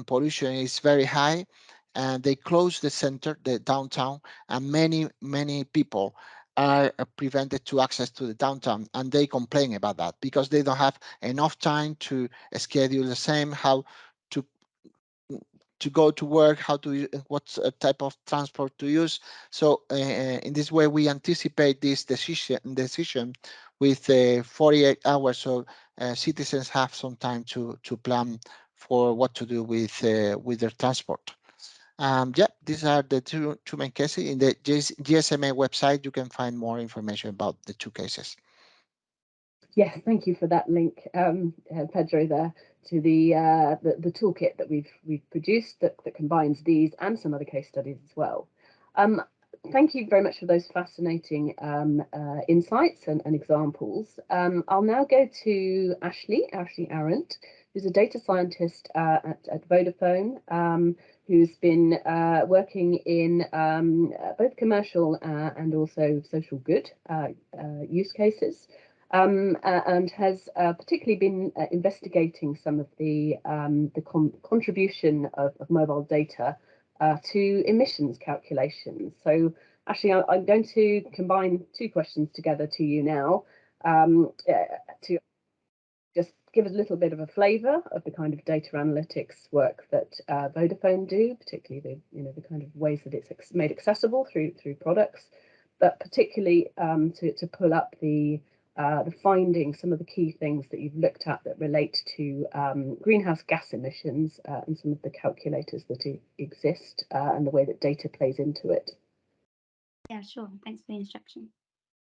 pollution is very high and they close the center, the downtown, and many people are prevented to access to the downtown, and they complain about that because they don't have enough time to schedule the same, how to go to work, what type of transport to use. So in this way, we anticipate this decision with 48 hours, so citizens have some time to plan for what to do with their transport. Yeah, these are the two main cases. In the GSMA website, you can find more information about the two cases. Yes, thank you for that link, Pedro, there to the toolkit that we've produced that combines these and some other case studies as well. Thank you very much for those fascinating insights and examples. I'll now go to Ashley Arendt, who's a data scientist at Vodafone, who's been working in both commercial and also social good use cases. And has particularly been investigating some of the contribution of mobile data to emissions calculations. So actually, I'm going to combine two questions together to you now to just give us a little bit of a flavour of the kind of data analytics work that Vodafone do, particularly the kind of ways that it's made accessible through products, but particularly to pull up the findings, some of the key things that you've looked at that relate to greenhouse gas emissions and some of the calculators that exist and the way that data plays into it. Yeah, sure. Thanks for the introduction.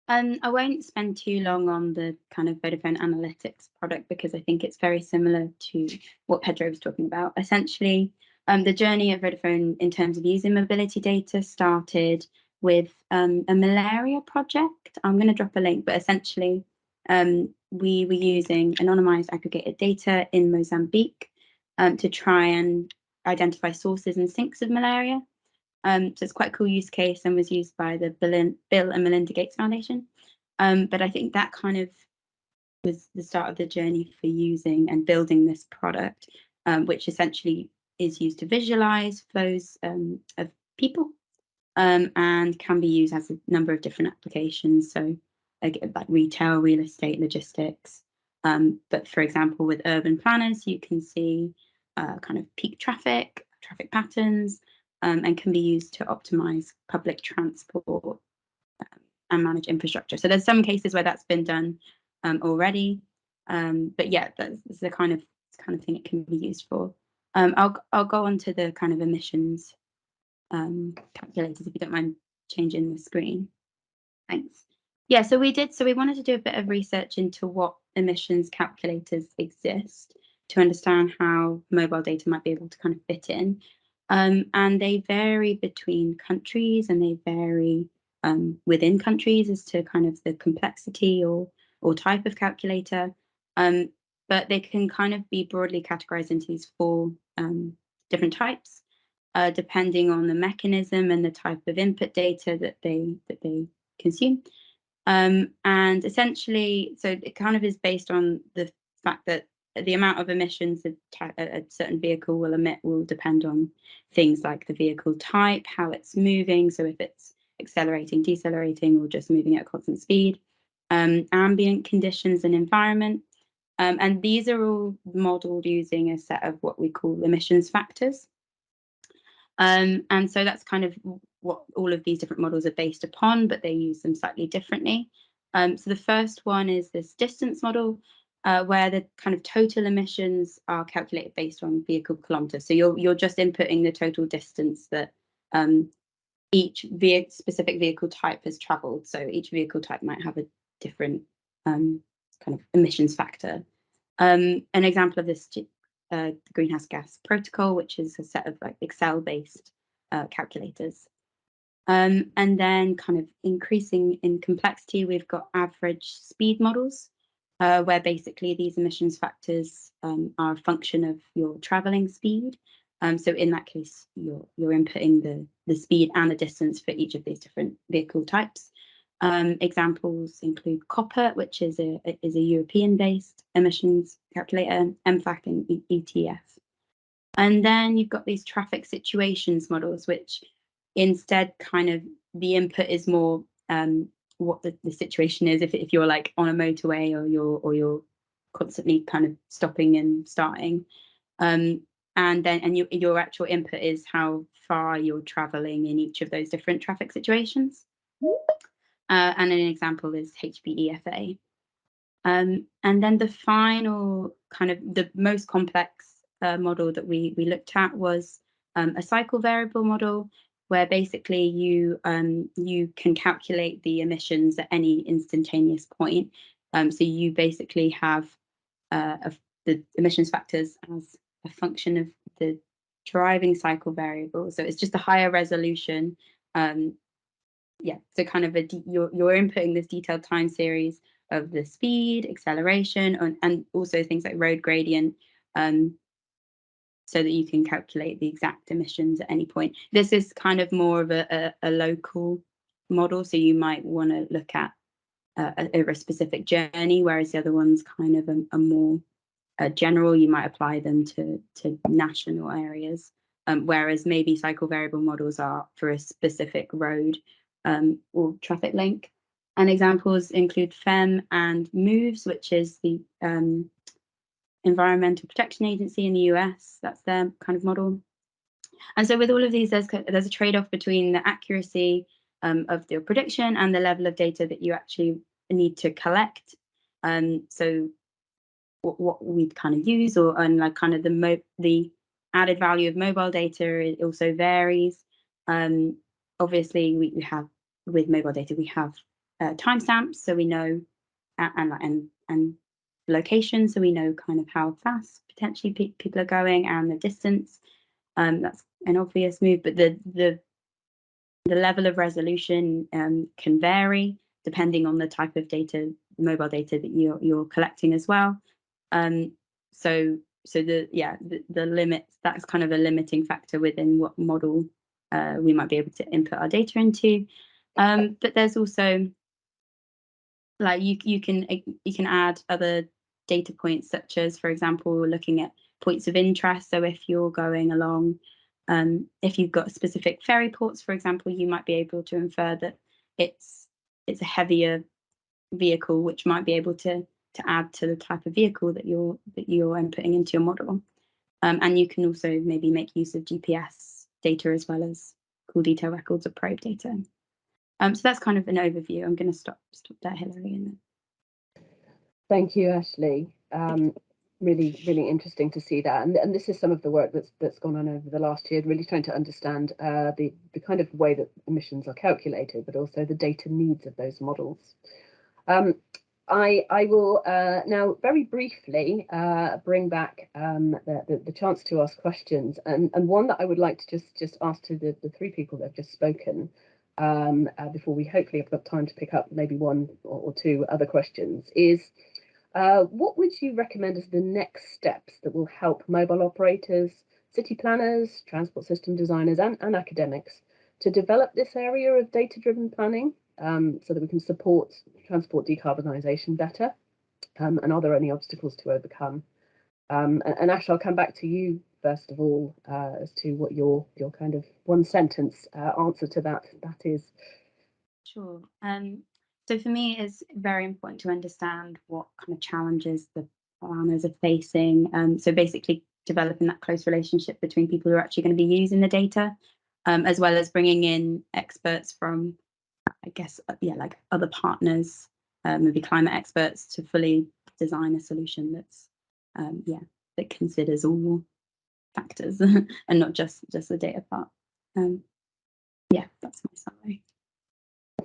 I won't spend too long on the kind of Vodafone Analytics product because I think it's very similar to what Pedro was talking about. Essentially, the journey of Vodafone in terms of using mobility data started with a malaria project. I'm going to drop a link, but essentially we were using anonymized aggregated data in Mozambique to try and identify sources and sinks of malaria. So it's quite a cool use case and was used by the Bill and Melinda Gates Foundation. But I think that kind of was the start of the journey for using and building this product, which essentially is used to visualize flows of people and can be used as a number of different applications. So like retail, real estate, logistics. But for example, with urban planners, you can see kind of peak traffic patterns, and can be used to optimize public transport manage infrastructure. So there's some cases where that's been done already, but yeah, that's the kind of thing it can be used for. I'll go on to the kind of emissions calculators if you don't mind changing the screen. Thanks. Yeah, so we wanted to do a bit of research into what emissions calculators exist to understand how mobile data might be able to kind of fit in. And they vary between countries, and they vary within countries as to kind of the complexity or type of calculator. But they can kind of be broadly categorized into these 4 different types, depending on the mechanism and the type of input data that they consume. And essentially, so it kind of is based on the fact that the amount of emissions a certain vehicle will emit will depend on things like the vehicle type, how it's moving, so if it's accelerating, decelerating, or just moving at a constant speed, ambient conditions and environment. And these are all modeled using a set of what we call emissions factors. And so that's kind of what all of these different models are based upon, but they use them slightly differently. So the first one is this distance model, where the kind of total emissions are calculated based on vehicle kilometers. So you're just inputting the total distance that each specific vehicle type has traveled. So each vehicle type might have a different kind of emissions factor. An example of this, the greenhouse gas protocol, which is a set of like Excel-based calculators. And then kind of increasing in complexity, we've got average speed models, where basically these emissions factors are a function of your traveling speed. So in that case, you're inputting the speed and the distance for each of these different vehicle types. Examples include COPPER, which is a European-based emissions calculator, MFAC and ETF. And then you've got these traffic situations models, which instead kind of the input is more what the situation is. If you're like on a motorway or you're constantly kind of stopping and starting, and your actual input is how far you're traveling in each of those different traffic situations. And an example is HBEFA. And then the final kind of the most complex model that we looked at was a cycle variable model, where basically you can calculate the emissions at any instantaneous point. So you basically have the emissions factors as a function of the driving cycle variable. So it's just a higher resolution. Yeah, so kind of you're inputting this detailed time series of the speed, acceleration, and also things like road gradient, so that you can calculate the exact emissions at any point. This is kind of more of a local model, so you might want to look at over a specific journey, whereas the other one's kind of a more general. You might apply them to national areas, whereas maybe cycle variable models are for a specific road or traffic link. And examples include FEM and MOVES, which is the Environmental Protection Agency in the US. That's their kind of model. And so with all of these, there's a trade-off between the accuracy of the prediction and the level of data that you actually need to collect. So what we'd kind of use, and like kind of the added value of mobile data, it also varies. Obviously, we have with mobile data, we have timestamps, so we know, and location, so we know kind of how fast potentially people are going, and the distance. That's an obvious move, but the level of resolution can vary depending on the type of data, mobile data that you're collecting as well. So the limits, that's kind of a limiting factor within what model we might be able to input our data into. But there's also, like, you can add other data points, such as, for example, looking at points of interest. So if you're going along, if you've got specific ferry ports, for example, you might be able to infer that it's a heavier vehicle, which might be able to add to the type of vehicle that you're inputting into your model. And you can also maybe make use of GPS data as well as call detail records or probe data. So that's kind of an overview. I'm going to stop there, Hilary. And then... Thank you, Ashley. Really interesting to see that, and this is some of the work that's gone on over the last year, really trying to understand the kind of way that emissions are calculated, but also the data needs of those models. I will now very briefly bring back the chance to ask questions, and one that I would like to just ask to the three people that have just spoken before we hopefully have got time to pick up maybe one or two other questions is, what would you recommend as the next steps that will help mobile operators, city planners, transport system designers, and academics to develop this area of data-driven planning so that we can support transport decarbonisation better? And are there any obstacles to overcome? And Ash, I'll come back to you first of all as to what your kind of one sentence answer to that is. Sure. So for me, it's very important to understand what kind of challenges the planners are facing. So basically developing that close relationship between people who are actually going to be using the data, as well as bringing in experts from, I guess, like other partners, maybe climate experts, to fully design a solution that's, that considers all factors and not just the data part. That's my summary.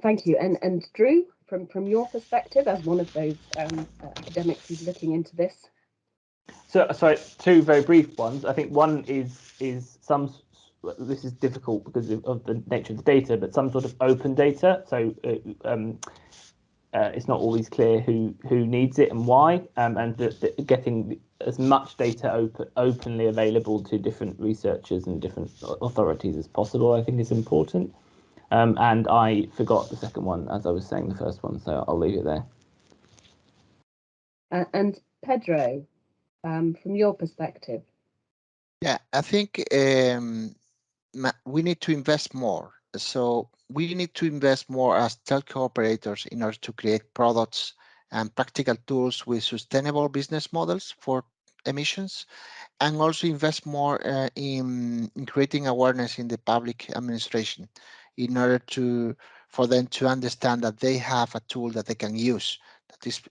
Thank you. And Drew, from your perspective as one of those academics who's looking into this. So two very brief ones. I think one is some. This is difficult because of the nature of the data, but some sort of open data. So it's not always clear who needs it and why, and getting as much data openly available to different researchers and different authorities as possible, I think, is important. And I forgot the second one as I was saying the first one, so I'll leave it there. And Pedro, from your perspective. Yeah, I think we need to invest more. So we need to invest more as telco operators in order to create products and practical tools with sustainable business models for emissions, and also invest more in creating awareness in the public administration in order for them to understand that they have a tool that they can use, that is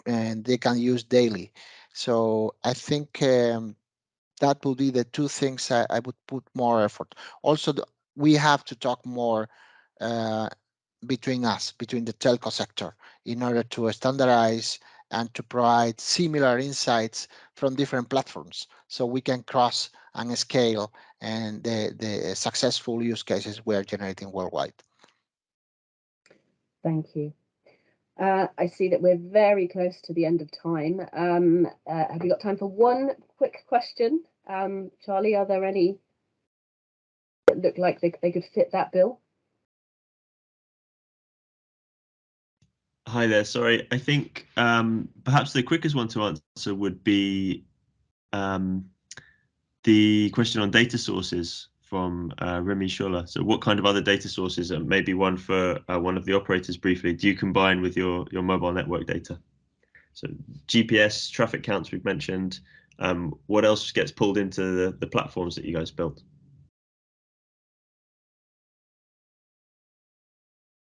and they can use daily. So I think that will be the two things I would put more effort. Also, we have to talk more between the telco sector, in order to standardize and to provide similar insights from different platforms, so we can cross and scale and the successful use cases we are generating worldwide. Thank you. I see that we're very close to the end of time. Have you got time for one quick question? Charlie, are there any that look like they could fit that bill? Hi there. Sorry, I think perhaps the quickest one to answer would be the question on data sources from Remy Scholler. So what kind of other data sources, and maybe one for one of the operators briefly, do you combine with your mobile network data? So GPS, traffic counts we've mentioned. What else gets pulled into the platforms that you guys built?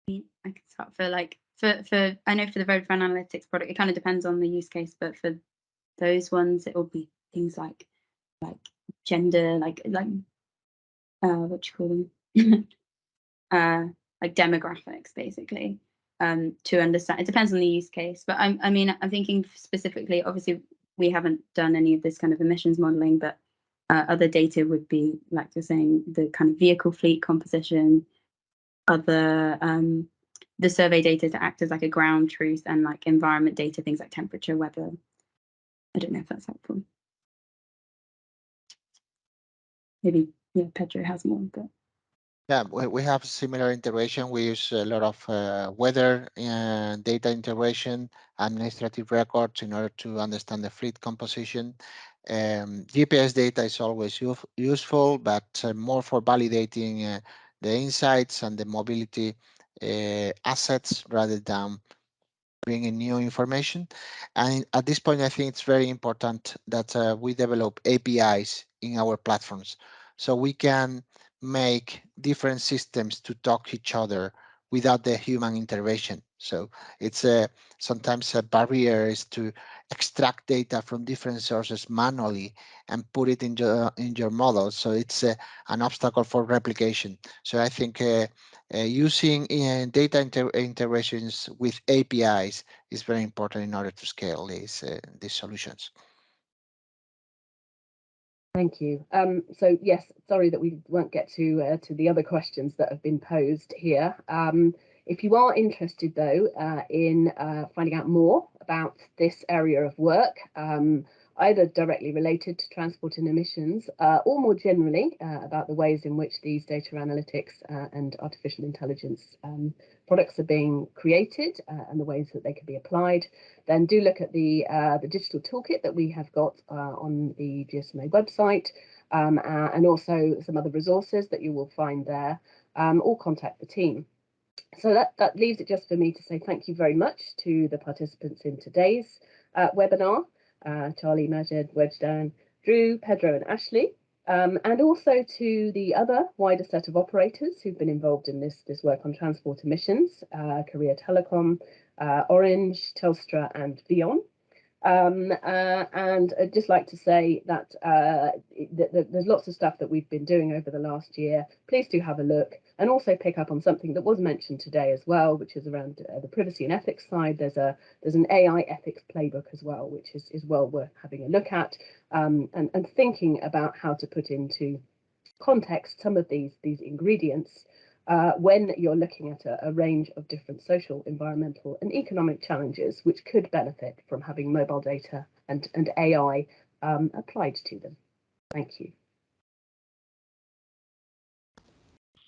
I can start for I know for the Vodafone Analytics product, it kind of depends on the use case, but for those ones, it will be things like gender, what you call them, like demographics, basically, to understand. It depends on the use case, but I mean, I'm thinking specifically. Obviously, we haven't done any of this kind of emissions modeling, but other data would be, like you're saying, the kind of vehicle fleet composition, other the survey data to act as like a ground truth, and like environment data, things like temperature, weather. I don't know if that's helpful. Maybe Pedro has more, but yeah, we have similar integration. We use a lot of weather and data integration, administrative records in order to understand the fleet composition. GPS data is always useful, but more for validating the insights and the mobility assets rather than bringing new information. And at this point, I think it's very important that we develop APIs in our platforms, so we can make different systems to talk to each other without the human intervention. So it's sometimes a barrier is to extract data from different sources manually and put it in your model. So it's an obstacle for replication. So I think using data integrations with APIs is very important in order to scale these solutions. Thank you. So yes, sorry that we won't get to the other questions that have been posed here. If you are interested, though, in finding out more about this area of work, either directly related to transport and emissions, or more generally about the ways in which these data analytics and artificial intelligence products are being created and the ways that they can be applied, then do look at the digital toolkit that we have got on the GSMA website, and also some other resources that you will find there, or contact the team. So that leaves it just for me to say thank you very much to the participants in today's webinar, Charlie, Majed, Wejdan, Drew, Pedro and Ashley, and also to the other wider set of operators who've been involved in this work on transport emissions, Korea Telecom, Orange, Telstra and Vion. And I'd just like to say that there's lots of stuff that we've been doing over the last year. Please do have a look and also pick up on something that was mentioned today as well, which is around the privacy and ethics side. There's an AI ethics playbook as well, which is well worth having a look at, and thinking about how to put into context some of these ingredients when you're looking at a range of different social, environmental and economic challenges which could benefit from having mobile data and AI applied to them. Thank you.